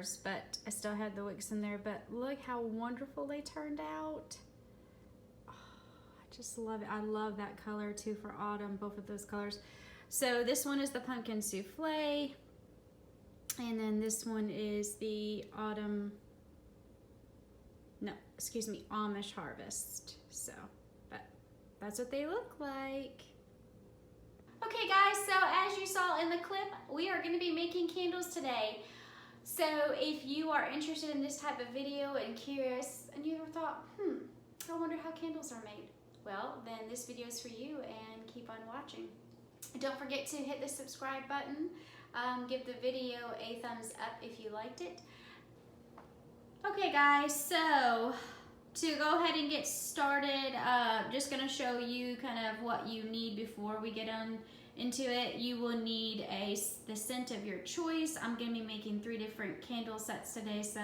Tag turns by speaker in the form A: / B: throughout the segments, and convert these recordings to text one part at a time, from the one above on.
A: stars, but I still had the wicks in there. But look how wonderful they turned out. Oh, I just love it. I love that color too for autumn, both of those colors. So this one is the pumpkin souffle, and then this one is the autumn, no, excuse me, Amish harvest. So, but that's what they look like. Okay guys, so as you saw in the clip, we are going to be making candles today. So if you are interested in this type of video and curious, and you ever thought, I wonder how candles are made, well, then this video is for you, and keep on watching. Don't forget to hit the subscribe button. Give the video a thumbs up if you liked it. Okay guys, so to go ahead and get started, just going to show you kind of what you need before we get on into it. You will need the scent of your choice. I'm going to be making 3 different candle sets today, so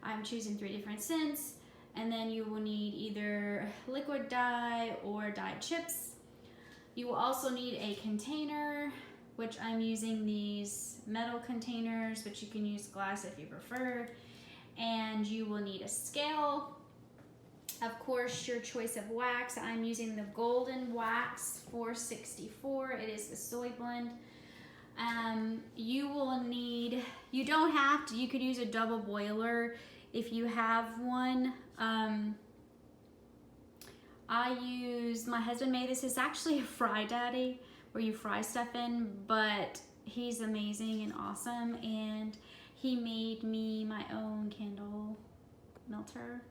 A: I'm choosing 3 different scents. And then you will need either liquid dye or dyed chips. You will also need a container, which I'm using these metal containers, but you can use glass if you prefer. And you will need a scale. Of course, your choice of wax. I'm using the Golden Wax 464. It is the soy blend. You will need, you don't have to, you could use a double boiler if you have one. My husband made this. It's actually a Fry Daddy where you fry stuff in, but he's amazing and awesome, and he made me my own candle melter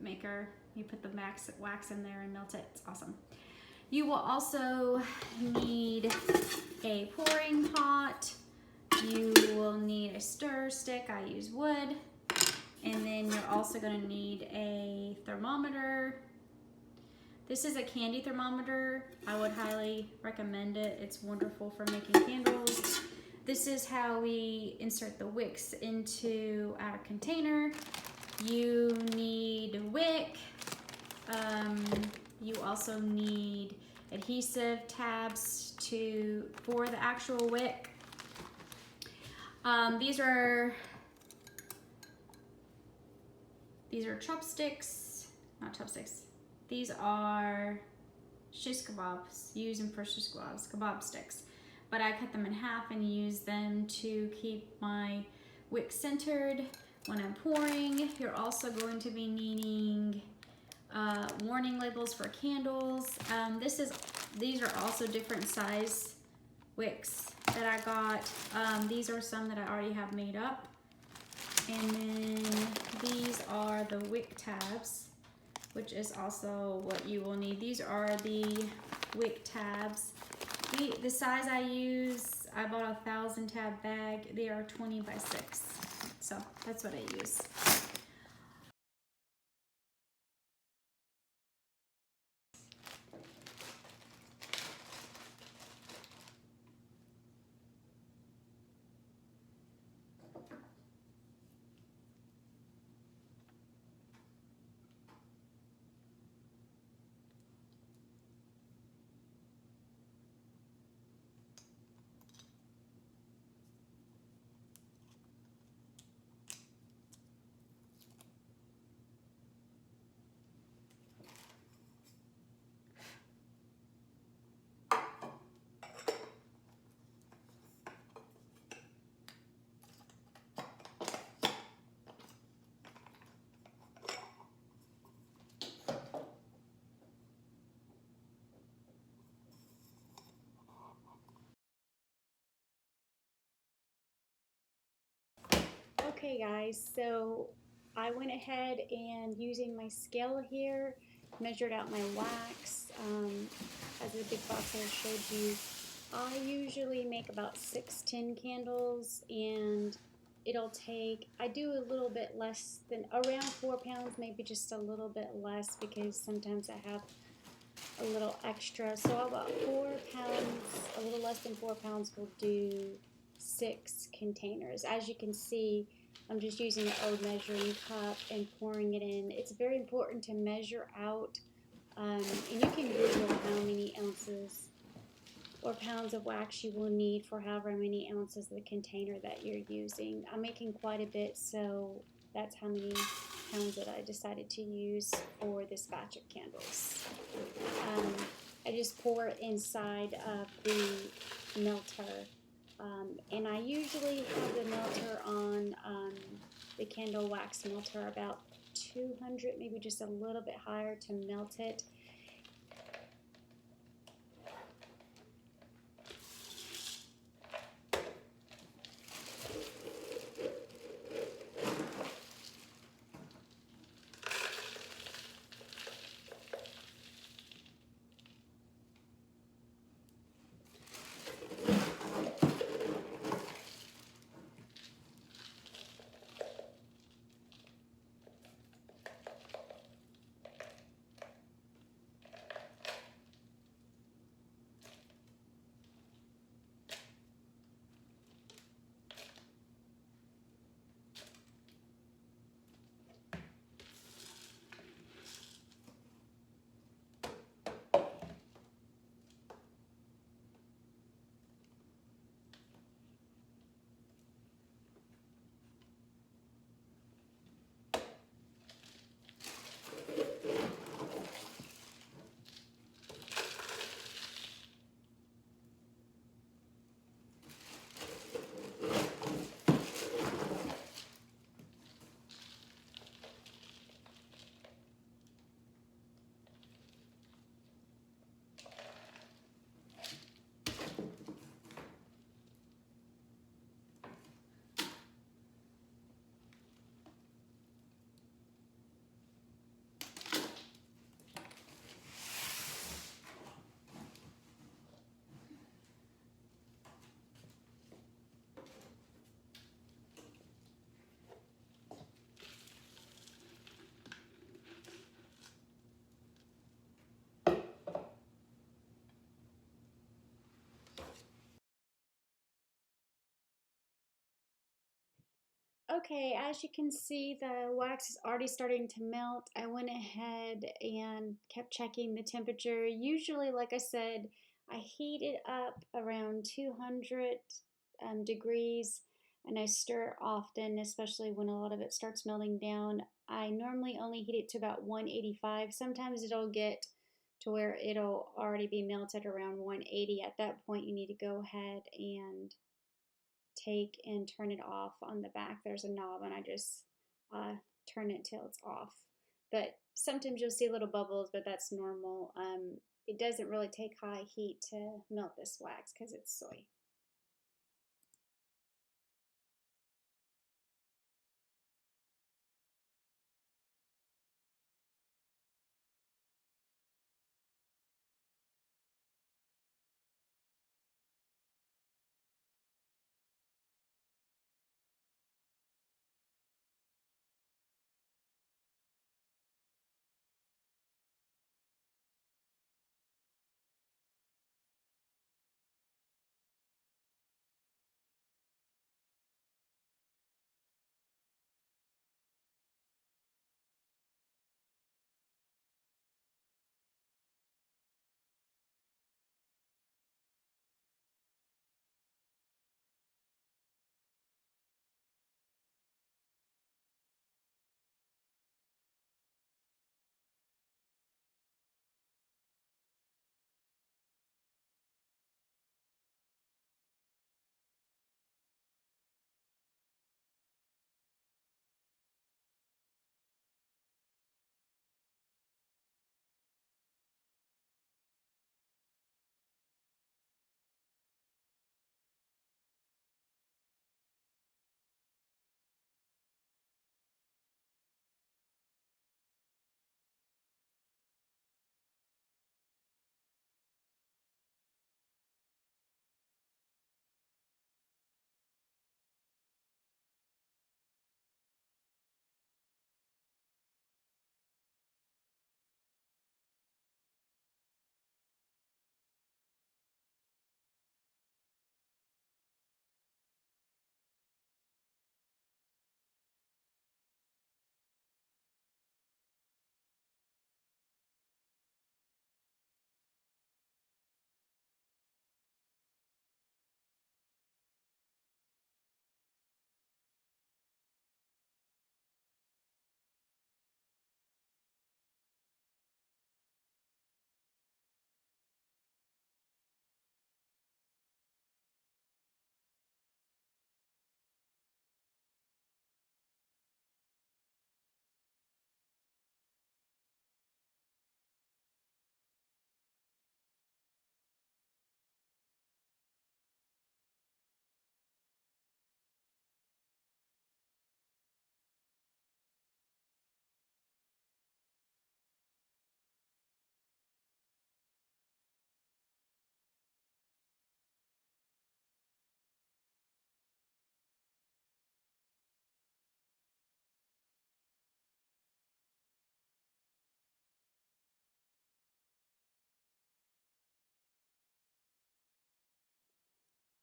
A: maker. You put the wax in there and melt it. It's awesome. You will also need a pouring pot. You will need a stir stick. I use wood. And then you're also going to need a thermometer. This is a candy thermometer. I would highly recommend it. It's wonderful for making candles. This is how we insert the wicks into our container. You need a wick. You also need adhesive tabs for the actual wick. These are chopsticks, not chopsticks. These are shish kebabs, used for shish kebab sticks. But I cut them in half and use them to keep my wick centered when I'm pouring. You're also going to be needing warning labels for candles. These are also different size wicks that I got. These are some that I already have made up. And then these are the wick tabs, which is also what you will need. These are the wick tabs. The size I use, I bought a 1,000 tab bag. They are 20 by 6. So that's what I use. Okay guys, so I went ahead and using my scale here, measured out my wax. As the big box I showed you, I usually make about 6 candles, and it'll take, I do a little bit less than, around 4 pounds, maybe just a little bit less because sometimes I have a little extra. So about 4 pounds, a little less than 4 pounds will do 6 containers. As you can see, I'm just using an old measuring cup and pouring it in. It's very important to measure out, and you can Google how many ounces or pounds of wax you will need for however many ounces of the container that you're using. I'm making quite a bit, so that's how many pounds that I decided to use for this batch of candles. I just pour it inside of the melter, and I usually have the melter on the candle wax melter about 200, maybe just a little bit higher to melt it. Okay, as you can see, the wax is already starting to melt. I went ahead and kept checking the temperature. Usually, like I said, I heat it up around 200 degrees, and I stir often, especially when a lot of it starts melting down. I normally only heat it to about 185. Sometimes it'll get to where it'll already be melted around 180. At that point, you need to go ahead and take and turn it off. On the back there's a knob, and I just turn it till it's off. But sometimes you'll see little bubbles, but that's normal. It doesn't really take high heat to melt this wax because it's soy.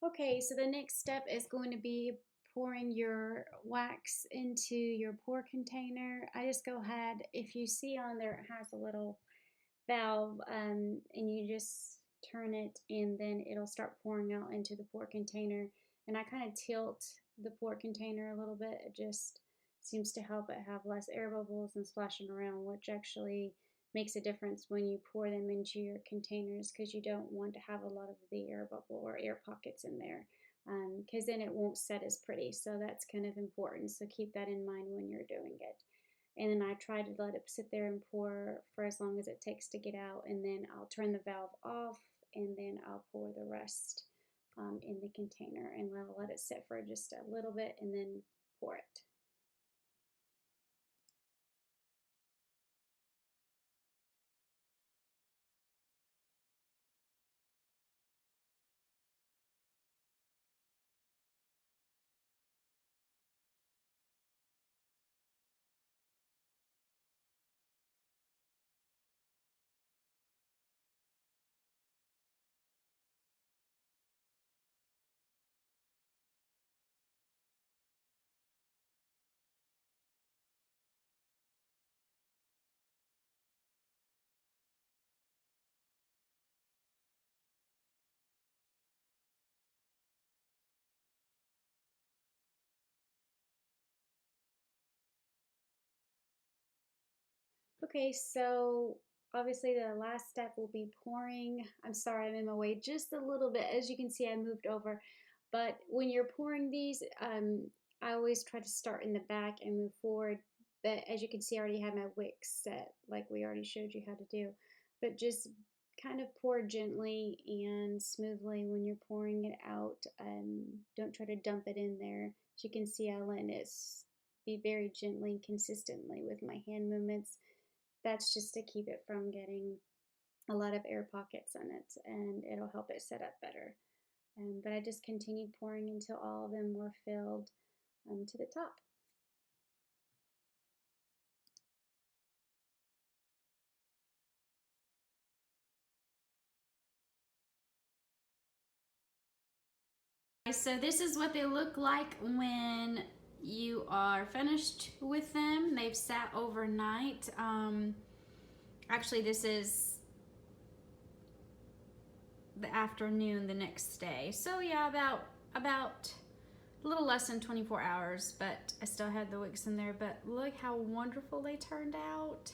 A: Okay, so the next step is going to be pouring your wax into your pour container. I just go ahead, if you see on there, it has a little valve, and you just turn it, and then it'll start pouring out into the pour container. And I kind of tilt the pour container a little bit. It just seems to help it have less air bubbles and splashing around, which actually makes a difference when you pour them into your containers, because you don't want to have a lot of the air bubble or air pockets in there, because then it won't set as pretty. So that's kind of important. So keep that in mind when you're doing it. And then I try to let it sit there and pour for as long as it takes to get out, and then I'll turn the valve off, and then I'll pour the rest in the container, and I'll let it sit for just a little bit and then pour it. Okay, so obviously the last step will be pouring. I'm sorry, I'm in my way just a little bit. As you can see, I moved over. But when you're pouring these, I always try to start in the back and move forward. But as you can see, I already have my wick set, like we already showed you how to do. But just kind of pour gently and smoothly when you're pouring it out. Don't try to dump it in there. As you can see, I let it be very gently and consistently with my hand movements. That's just to keep it from getting a lot of air pockets in it, and it'll help it set up better. But I just continued pouring until all of them were filled to the top. So this is what they look like when you are finished with them. They've sat overnight. Actually, this is the afternoon the next day. So yeah, about a little less than 24 hours, but I still had the wicks in there. But look how wonderful they turned out.